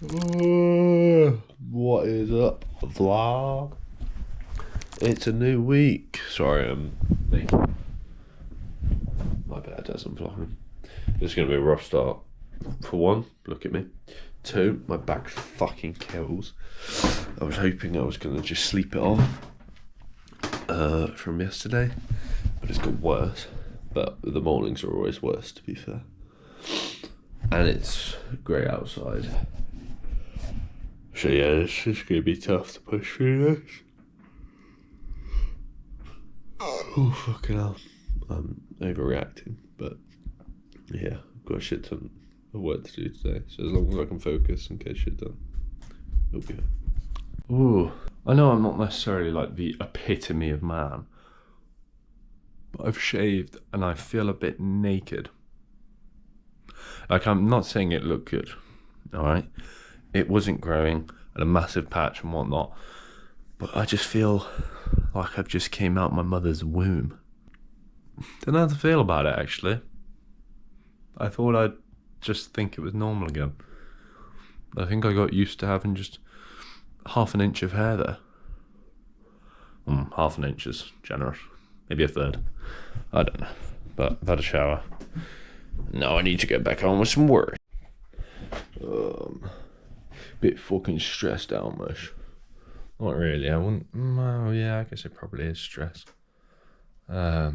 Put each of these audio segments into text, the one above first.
What is up, vlog? It's a new week. Sorry, I'm making. My bad, as I'm vlogging. It's gonna be a rough start. For one, look at me. Two, my back fucking kills. I was hoping I was gonna just sleep it off from yesterday, but it's got worse. But the mornings are always worse, to be fair. And it's grey outside. So yeah, it's just gonna be tough to push through this. Oh fucking hell. I'm overreacting, but yeah, I've got a shit ton of work to do today. So as long as I can focus and get shit done, it'll be fine. Ooh, I know I'm not necessarily like the epitome of man, but I've shaved and I feel a bit naked. Like, I'm not saying it looked good, alright? It wasn't growing and a massive patch and whatnot, but I just feel like I've just came out my mother's womb. Don't know how to feel about it, actually. I thought I'd just think it was normal again. I think I got used to having just half an inch of hair there. Half an inch is generous. Maybe a third. I don't know. But I've had a shower. Now I need to get back on with some work. Bit fucking stressed out, mush. Not really. I wouldn't. Well, yeah, I guess it probably is stress. I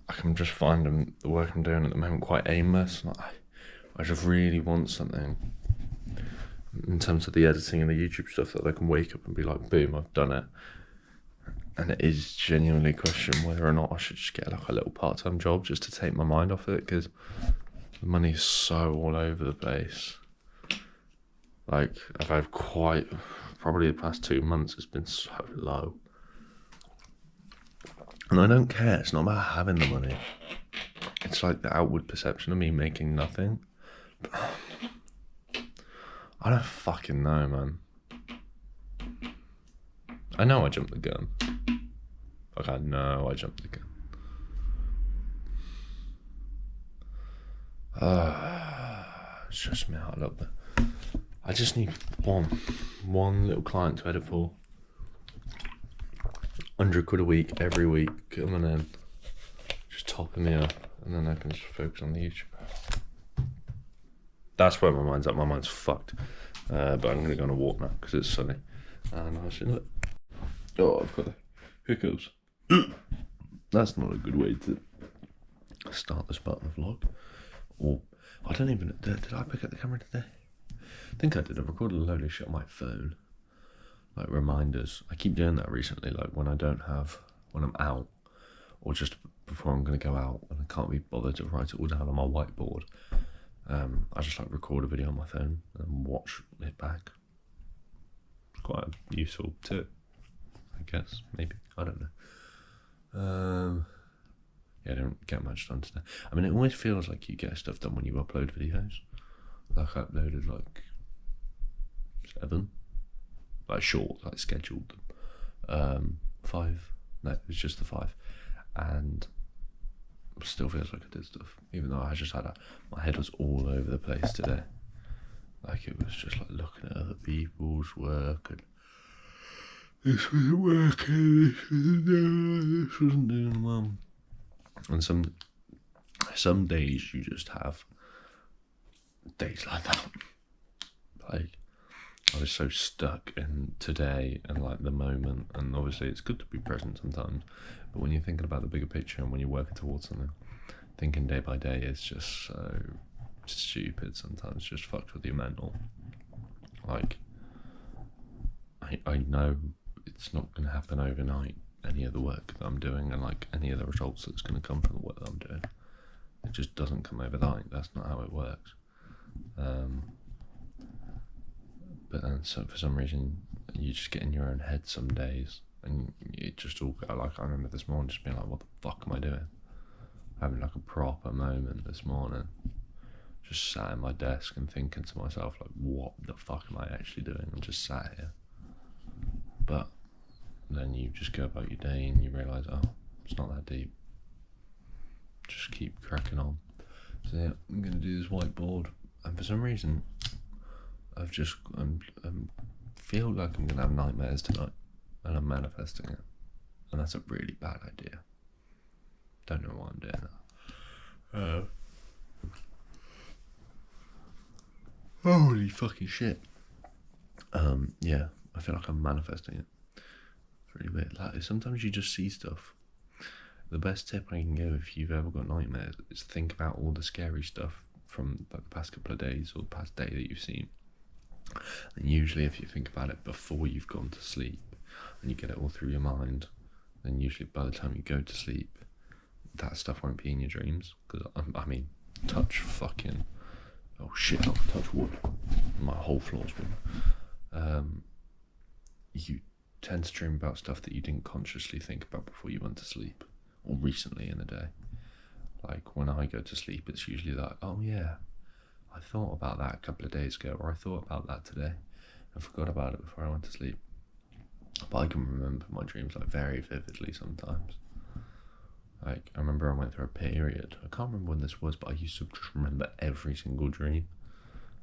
can just find the work I'm doing at the moment quite aimless. I just really want something in terms of the editing and the YouTube stuff that I can wake up and be like, boom, I've done it. And it is genuinely a question whether or not I should just get like a little part-time job just to take my mind off it, because the money is so all over the place. Like, I've had probably the past 2 months, it's been so low. And I don't care, it's not about having the money. It's like the outward perception of me making nothing. But I don't fucking know, man. I know I jumped the gun. Like, I know I jumped the gun. It's stressing me out a little bit. I just need one little client to edit for. 100 quid a week, every week, coming in. Just topping me up, and then I can just focus on the YouTube. That's where my mind's at. My mind's fucked. But I'm gonna go on a walk now, because it's sunny. And I should look. Oh, I've got the hiccups. That's not a good way to start this part of the vlog. Or, I don't even, did I pick up the camera today? I think I did. I recorded a load of shit on my phone. Like reminders. I keep doing that recently, like when I'm out, or just before I'm gonna go out and I can't be bothered to write it all down on my whiteboard. I just like record a video on my phone and watch it back. It's quite a useful tip, I guess, maybe. I don't know. Yeah, I don't get much done today. I mean, it always feels like you get stuff done when you upload videos. Like I uploaded like 7, like short, like scheduled. 5. No, it was just the 5, and still feels like I did stuff, even though I just had my head was all over the place today. Like it was just like looking at other people's work, and this wasn't working, this wasn't doing well. And some days you just have days like that. Like, I was so stuck in today and like the moment, and obviously it's good to be present sometimes, but when you're thinking about the bigger picture and when you're working towards something, thinking day by day is just so stupid sometimes, just fucked with your mental. Like, I know it's not going to happen overnight, any of the work that I'm doing and like any of the results that's going to come from the work that I'm doing. It just doesn't come overnight. That's not how it works. But then for some reason you just get in your own head some days, and it just all like, I remember this morning just being like, what the fuck am I doing? Having like a proper moment this morning, just sat at my desk and thinking to myself like, what the fuck am I actually doing? I'm just sat here. But then you just go about your day and you realise, oh, it's not that deep. Just keep cracking on. So yeah, I'm gonna do this whiteboard, and for some reason I'm feel like I'm gonna have nightmares tonight, and I'm manifesting it, and that's a really bad idea. Don't know why I'm doing that. Holy fucking shit. Yeah, I feel like I'm manifesting it. It's really weird. Like, sometimes you just see stuff. The best tip I can give if you've ever got nightmares is think about all the scary stuff from like the past couple of days or the past day that you've seen. And usually if you think about it before you've gone to sleep and you get it all through your mind, then usually by the time you go to sleep, that stuff won't be in your dreams. Because I mean, touch fucking, oh shit, I'll touch wood. My whole floor's been. You tend to dream about stuff that you didn't consciously think about before you went to sleep, or recently in the day. Like when I go to sleep, it's usually like, oh yeah, I thought about that a couple of days ago, or I thought about that today and forgot about it before I went to sleep. But I can remember my dreams like very vividly sometimes. Like I remember I went through a period, I can't remember when this was, but I used to just remember every single dream.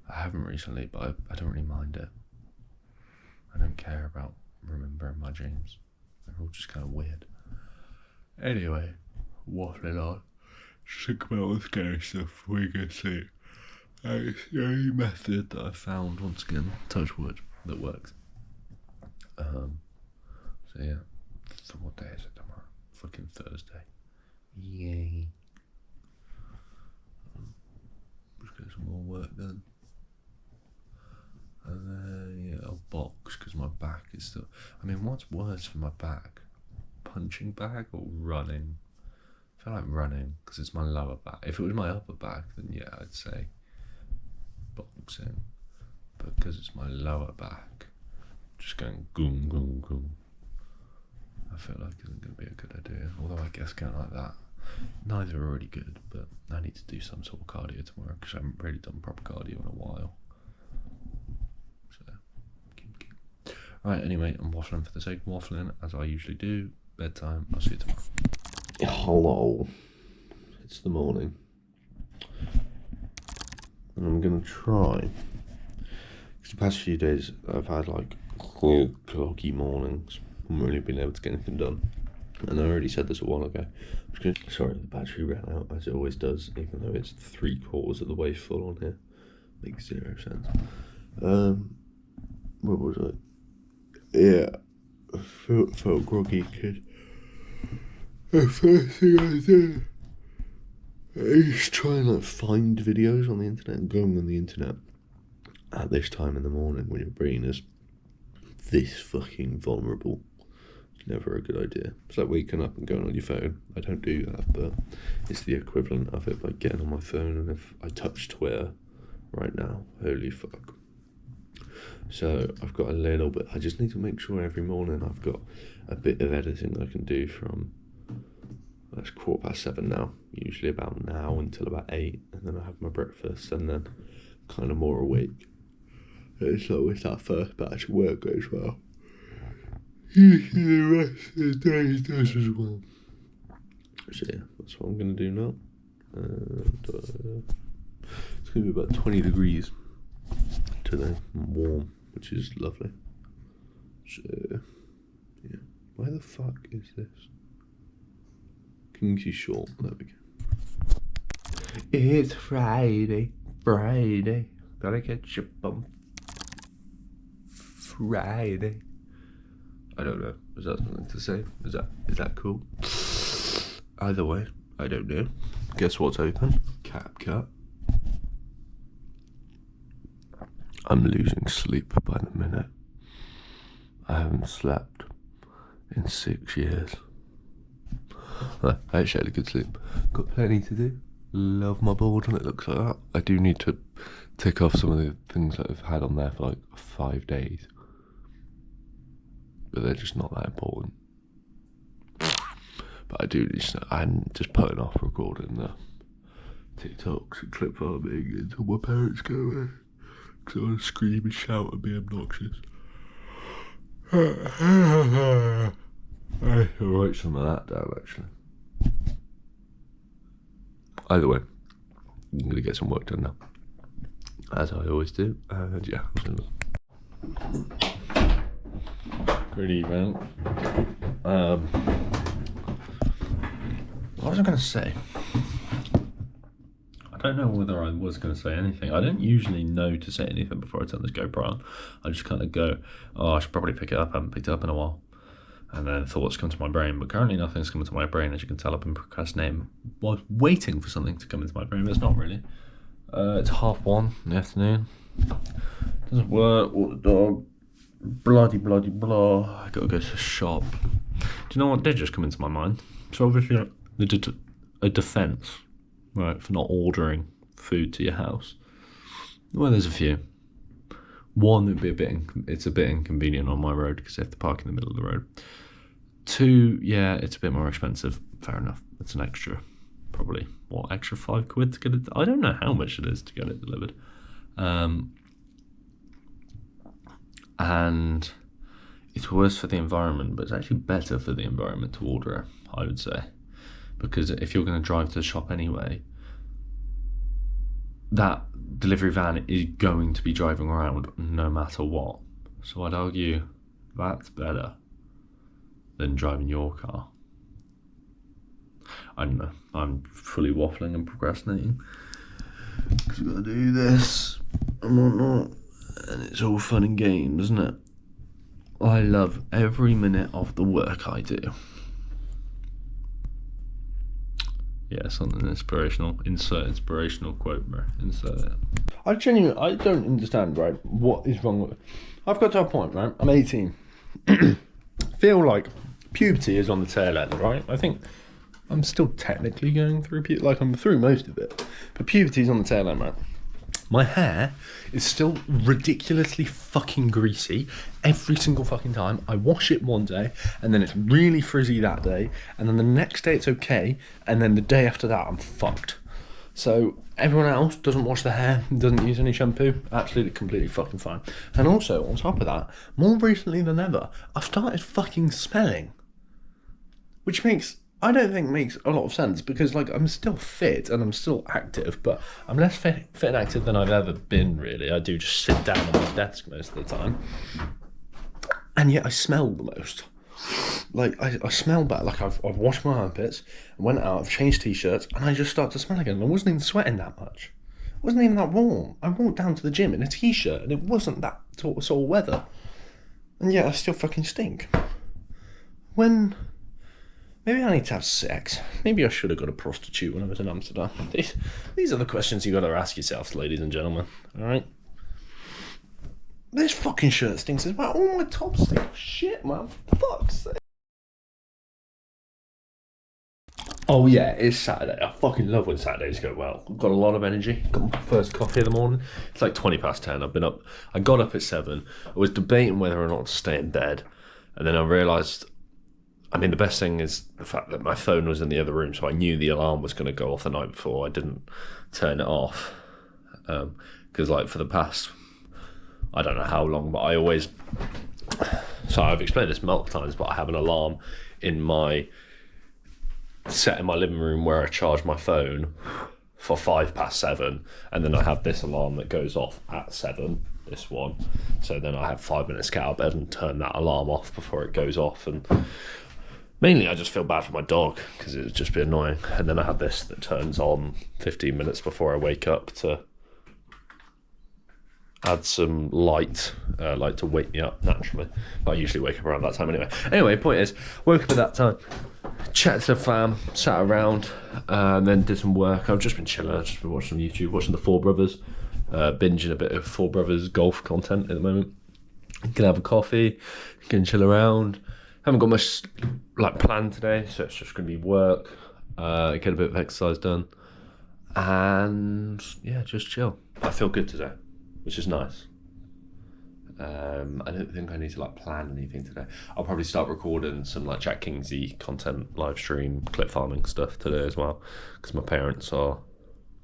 I haven't recently, but I don't really mind it. I don't care about remembering my dreams. They're all just kind of weird. Anyway, waffling on. Just think about all the scary stuff before you go to sleep. It's the only method that I found, once again, touch wood, that works. So yeah. So what day is it tomorrow? Fucking Thursday. Yay. Just get some more work done. And then, yeah, I'll box because my back is still. I mean, what's worse for my back? Punching bag or running? I feel like running because it's my lower back. If it was my upper back, then yeah, I'd say boxing. But because it's my lower back, just going goom, goom, goom, I feel like isn't going to be a good idea. Although I guess going like that, neither are really good, but I need to do some sort of cardio tomorrow because I haven't really done proper cardio in a while. Right, anyway, I'm waffling for the sake of waffling, as I usually do. Bedtime, I'll see you tomorrow. Hello. It's the morning. And I'm going to try. Because the past few days, I've had like cloggy mornings. I haven't really been able to get anything done. And I already said this a while ago. Sorry, the battery ran out, as it always does, even though it's 3/4 of the way full on here. Makes 0 sense. What was it? Yeah, I felt groggy because the first thing I did is try and like find videos on the internet and going on the internet at this time in the morning when your brain is this fucking vulnerable. It's never a good idea. It's like waking up and going on your phone. I don't do that, but it's the equivalent of it by getting on my phone, and if I touch Twitter right now, holy fuck. So I've got a little bit, I just need to make sure every morning I've got a bit of editing I can do from, it's 7:15 now, usually about now until about 8, and then I have my breakfast and then kind of more awake. And so if that first batch of work goes well, usually the rest of the day does as well. So yeah, that's what I'm going to do now. And it's going to be about 20 degrees today, warm, which is lovely. So yeah, where the fuck is this? Kingsley Short, there we go. It's Friday, gotta get your bum. Friday. I don't know, is that something to say? Is that cool? Either way, I don't know. Guess what's open? CapCut. I'm losing sleep by the minute. I haven't slept in 6 years. I actually had a good sleep. Got plenty to do. Love my board when it looks like that. I do need to tick off some of the things that I've had on there for like 5 days. But they're just not that important. But I do need to, I'm just putting off recording the TikToks and clip farming until my parents go away. Because I want to scream and shout and be obnoxious. I'll write some of that down actually. Either way, I'm going to get some work done now. as I always do. And yeah, good evening. What was I going to say? I don't know whether I was going to say anything. I don't usually know to say anything before I turn this GoPro on. I just kind of go, oh, I should probably pick it up. I haven't picked it up in a while. And then thoughts come to my brain, but currently nothing's coming to my brain. As you can tell, I've been procrastinating while waiting for something to come into my brain, but it's not really. It's 1:30 in the afternoon. Doesn't work, walk the dog, bloody blah. I gotta go to the shop. Do you know what did just come into my mind? So obviously they did a defence, right, for not ordering food to your house. Well, there's a few. One, it's a bit inconvenient on my road because I have to park in the middle of the road. Two, yeah, it's a bit more expensive. Fair enough. It's an extra, probably, extra £5 to get it. I don't know how much it is to get it delivered. And it's worse for the environment, but it's actually better for the environment to order it, I would say. Because if you're going to drive to the shop anyway, that delivery van is going to be driving around no matter what. So I'd argue that's better than driving your car. I don't know. I'm fully waffling and procrastinating because we've got to do this and whatnot, and it's all fun and games, isn't it? I love every minute of the work I do. Yeah, something inspirational. Insert inspirational quote, bro. Insert it. I don't understand, right, what is wrong with it. I've got to a point, right? I'm 18. Feel like puberty is on the tail end, right? I think I'm still technically going through puberty, like I'm through most of it. But puberty's on the tail end, right? My hair is still ridiculously fucking greasy every single fucking time. I wash it one day, and then it's really frizzy that day, and then the next day it's okay, and then the day after that I'm fucked. So everyone else doesn't wash their hair, doesn't use any shampoo, absolutely completely fucking fine. And also, on top of that, more recently than ever, I've started fucking smelling. Which I don't think makes a lot of sense, because like I'm still fit and I'm still active, but I'm less fit and active than I've ever been, really. I do just sit down on my desk most of the time, and yet I smell the most. Like I smell bad. Like I've washed my armpits, went out, I've changed t-shirts, and I just start to smell again. I wasn't even sweating that much. It wasn't even that warm. I walked down to the gym in a t-shirt, and it wasn't that sort of weather, and yet I still fucking stink. Maybe I need to have sex. Maybe I should have got a prostitute when I was in Amsterdam. These are the questions you got to ask yourselves, ladies and gentlemen. All right. This fucking shirt stinks as well. All my tops stink. Shit, man. Fuck's sake. Oh yeah, it's Saturday. I fucking love when Saturdays go well. I've got a lot of energy. Got my first coffee in the morning. It's like 10:20. I've been up. I got up at 7. I was debating whether or not to stay in bed, and then I realised. I mean, the best thing is the fact that my phone was in the other room, so I knew the alarm was going to go off the night before. I didn't turn it off. Because, like, for the past, I don't know how long, but I always... So I've explained this multiple times, but I have an alarm set in my living room where I charge my phone for 7:05, and then I have this alarm that goes off at 7, this one. So then I have 5 minutes to get out of bed and turn that alarm off before it goes off, and... Mainly, I just feel bad for my dog because it would just be annoying. And then I have this that turns on 15 minutes before I wake up to add some light, like to wake me up naturally. I usually wake up around that time anyway. Anyway, point is, woke up at that time, chatted to the fam, sat around, and then did some work. I've just been chilling. I've just been watching some YouTube, watching the Four Brothers, binging a bit of Four Brothers golf content at the moment. You can have a coffee, you can chill around. Haven't got much like planned today, so it's just going to be work, get a bit of exercise done, and yeah, just chill. I feel good today, which is nice. I don't think I need to like plan anything today. I'll probably start recording some like Jack Kingsey content, live stream, clip farming stuff today as well, because my parents are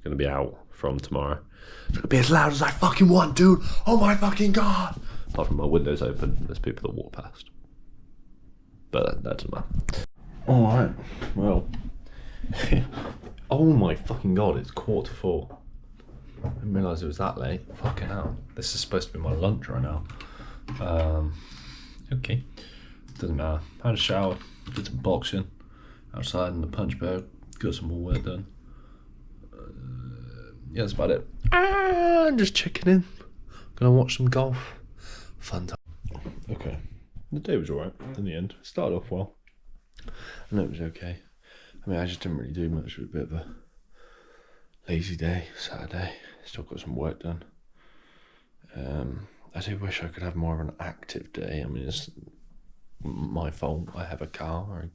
going to be out from tomorrow. It's going to be as loud as I fucking want, dude. Oh my fucking god! Apart from my windows open, there's people that walk past. But that doesn't matter. Alright, well. Oh my fucking god, it's 3:45. didn't realise it was that late. Fucking hell. This is supposed to be my lunch right now. Okay. Doesn't matter. Had a shower, did some boxing outside in the punch bag, got some more work done. Yeah, that's about it. I'm just checking in. Gonna watch some golf. Fun time. Okay. The day was alright in the end. Started off well. And it was okay. I mean, I just didn't really do much. It was a bit of a lazy day, Saturday. Still got some work done. I do wish I could have more of an active day. I mean, it's my fault. I have a car.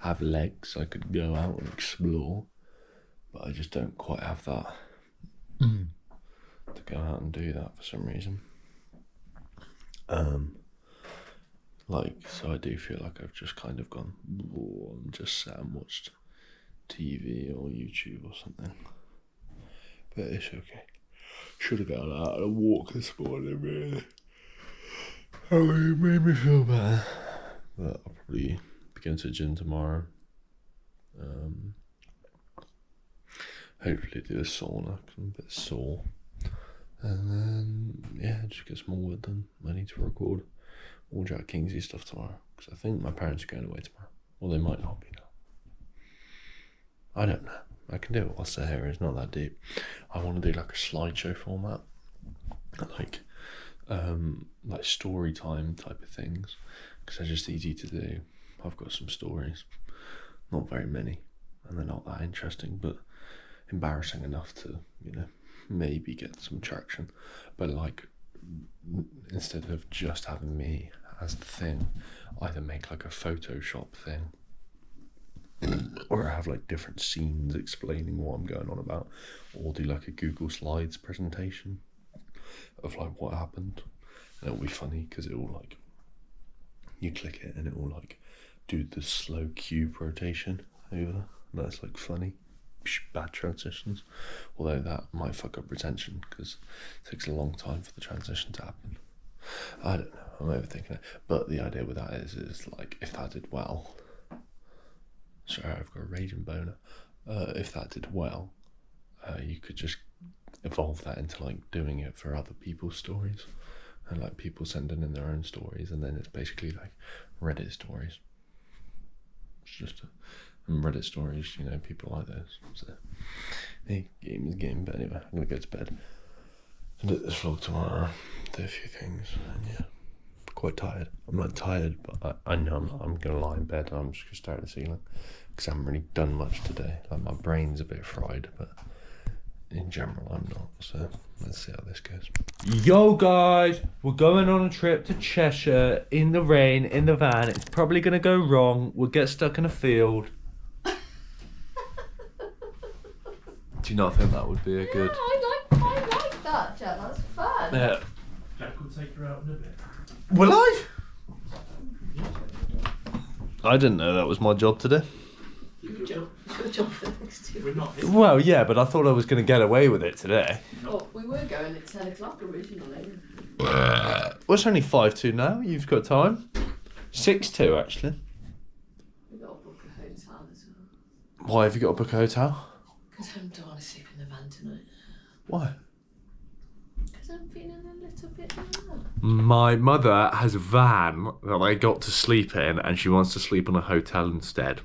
I have legs. I could go out and explore. But I just don't quite have that to go out and do that for some reason. So I do feel like I've just kind of gone and just sat and watched TV or YouTube or something. But it's okay. Should have gone out on a walk this morning, really. Oh, it made me feel better. But I'll probably be going to the gym tomorrow. Hopefully do a sauna, 'cause I'm a bit sore. And then, yeah, just get some more work done. I need to record all Jack Kingsley stuff tomorrow, because I think my parents are going away tomorrow. Or they might not be now. I don't know. I can do it whilst they're here. It's not that deep. I want to do like a slideshow format, like story time type of things, because they're just easy to do. I've got some stories, not very many, and they're not that interesting, but embarrassing enough to, maybe get some traction. But like, instead of just having me as the thing, either make like a Photoshop thing, or have like different scenes explaining what I'm going on about, or do like a Google Slides presentation of like what happened. And it'll be funny because it will like, you click it and it will like do the slow cube rotation over. That's like funny. Bad transitions, although that might fuck up retention because it takes a long time for the transition to happen. I don't know, I'm overthinking it. But the idea with that is like, if that did well, sorry, I've got a raging boner. If that did well, you could just evolve that into like doing it for other people's stories, and like people sending in their own stories, and then it's basically like Reddit stories. It's just and Reddit stories, people like this. So, hey, game is game. But anyway, I'm gonna go to bed and do this vlog tomorrow. Do a few things, and yeah, quite tired. I'm not tired, but I know I'm not. I'm gonna lie in bed and I'm just gonna stare at the ceiling because I haven't really done much today. Like, my brain's a bit fried, but in general I'm not. So let's see how this goes. Yo guys, we're going on a trip to Cheshire in the rain, in the van. It's probably gonna go wrong. We'll get stuck in a field. Do you not think that would be a good? Yeah, I like that, Jack. That's fun. Yeah. Jack will take her out in a bit. Will I? I didn't know that was my job today. Good job. Good job for the next 2 We're not. Well, yeah, but I thought I was going to get away with it today. Oh, we were going at 10 o'clock originally. Well, it's only 5:02 now. You've got time. 6:02 actually. We've got to book a hotel as well. Why have you got to book a hotel? Because I don't want to sleep in the van tonight. Why? Because I'm feeling a little bit low. My mother has a van that I got to sleep in, and she wants to sleep in a hotel instead.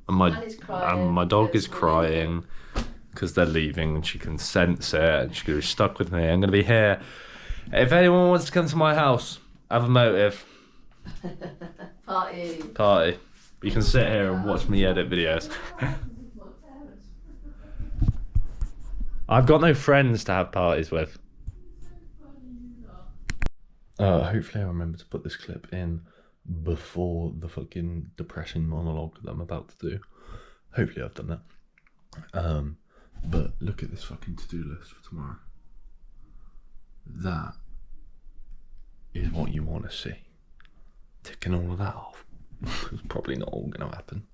And my dog is crying because they're leaving, and she can sense it, and she's going to be stuck with me. I'm going to be here. If anyone wants to come to my house, have a motive. Party. You can sit here and watch me edit videos. I've got no friends to have parties with. Hopefully I remember to put this clip in before the fucking depression monologue that I'm about to do. Hopefully I've done that. But look at this fucking to-do list for tomorrow. That is what you want to see. Ticking all of that off. It's probably not all going to happen.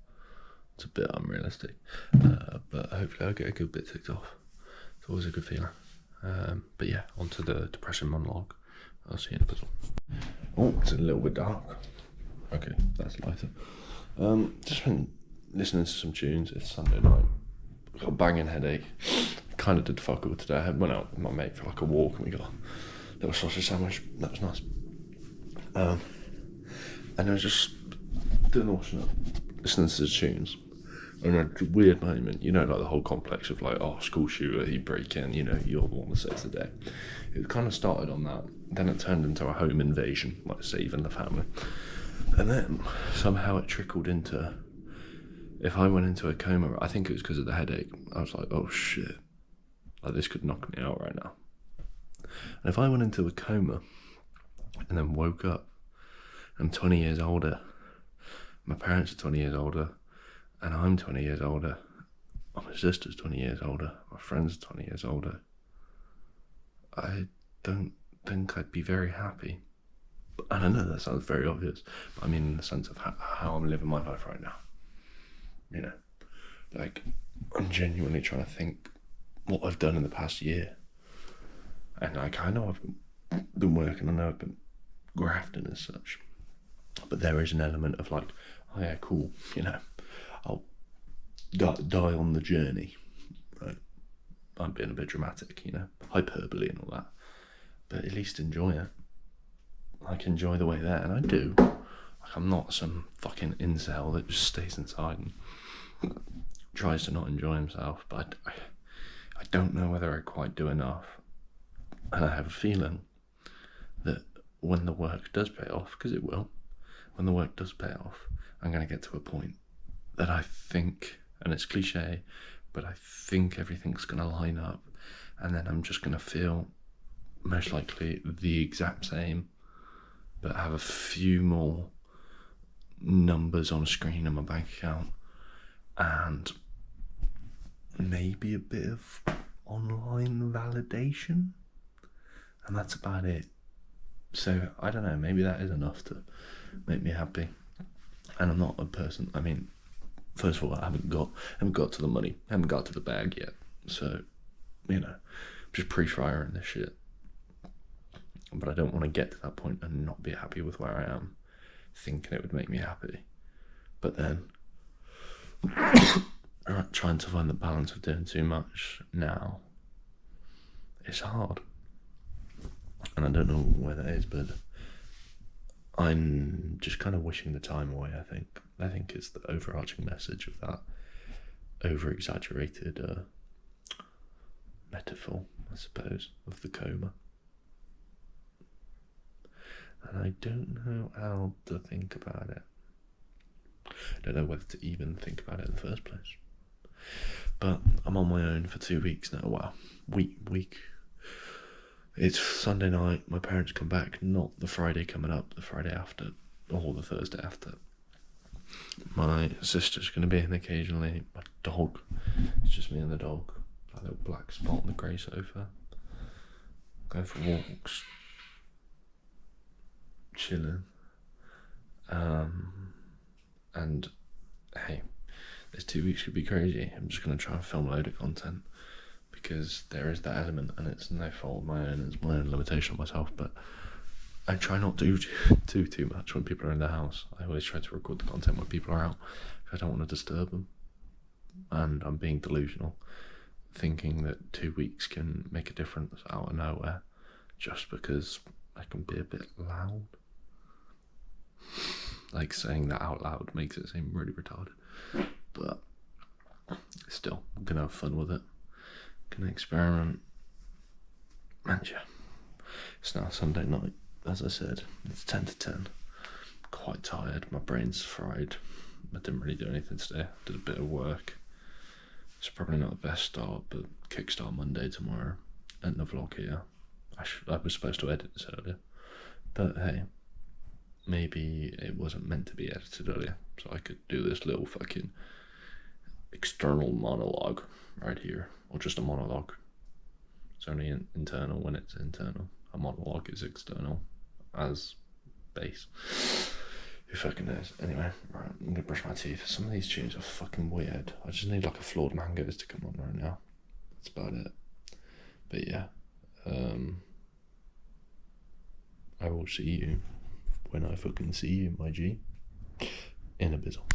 It's a bit unrealistic. But hopefully I'll get a good bit ticked off. It's always a good feeling. But yeah, onto the depression monologue. I'll see you in a bit. Oh, it's a little bit dark. Okay, that's lighter. Just been listening to some tunes. It's Sunday night. I've got a banging headache. kind of did fuck all today. I went out with my mate for like a walk and we got a little sausage sandwich. That was nice. And I was just doing the washing up, listening to the tunes. And a weird moment, you know, like the whole complex of like, oh, school shooter, he break in, you know, you're the one that saves the day. It kind of started on that. Then it turned into a home invasion, like saving the family. And then somehow it trickled into, if I went into a coma, I think it was because of the headache. I was like, oh shit, like this could knock me out right now. And if I went into a coma and then woke up, I'm 20 years older, my parents are 20 years older, and I'm 20 years older, my sister's 20 years older, my friend's 20 years older, I don't think I'd be very happy. And I know that sounds very obvious, but I mean in the sense of how I'm living my life right now. You know, like, I'm genuinely trying to think what I've done in the past year. And like, I know I've been working, I know I've been grafting as such, but there is an element of like, oh yeah, cool, you know, I'll die on the journey, right? I'm being a bit dramatic, you know, hyperbole and all that, but at least enjoy it. Like, enjoy the way there, and I do. Like, I'm not some fucking incel that just stays inside and tries to not enjoy himself, but I don't know whether I quite do enough. And I have a feeling that when the work does pay off, because it will, when the work does pay off, I'm going to get to a point that I think, and it's cliche, but I think everything's going to line up, and then I'm just going to feel most likely the exact same, but have a few more numbers on a screen in my bank account, and maybe a bit of online validation, and that's about it. So I don't know, maybe that is enough to make me happy. And I'm not a person, I mean, first of all, I haven't got to the money, I haven't got to the bag yet, so, you know, just pre-firing this shit. But I don't want to get to that point and not be happy with where I am, thinking it would make me happy. But then trying to find the balance of doing too much now is hard. And I don't know where that is, but I'm just kind of wishing the time away, I think. I think it's the overarching message of that over-exaggerated metaphor, I suppose, of the coma. And I don't know how to think about it. I don't know whether to even think about it in the first place. But I'm on my own for 2 weeks now. Well, week. It's Sunday night. My parents come back, not the Friday coming up, the Friday after, or the Thursday after. My sister's going to be in occasionally. My dog. It's just me and the dog. A little black spot on the grey sofa. Going for walks. Chilling. And hey, this 2 weeks could be crazy. I'm just going to try and film a load of content, because there is that element, and it's no fault of my own, it's my own limitation on myself, but I try not to do too much when people are in the house. I always try to record the content when people are out, because I don't want to disturb them. And I'm being delusional, thinking that 2 weeks can make a difference out of nowhere, just because I can be a bit loud. Like, saying that out loud makes it seem really retarded, but still, I'm gonna have fun with it. Gonna experiment. And yeah, it's now Sunday night, as I said. It's 10 to 10. Quite tired, my brain's fried. I didn't really do anything today. Did a bit of work. It's probably not the best start, but kickstart Monday tomorrow. End the vlog here. I was supposed to edit this earlier, but hey, maybe it wasn't meant to be edited earlier, so I could do this little fucking external monologue right here, or just a monologue. It's only internal when it's internal. A monologue is external as base. Who fucking knows? Anyway, right, I'm gonna brush my teeth. Some of these tunes are fucking weird. I just need like a Flawed Mangoes to come on right now. That's about it. But yeah, I will see you when I fucking see you, my G, in a bizzle.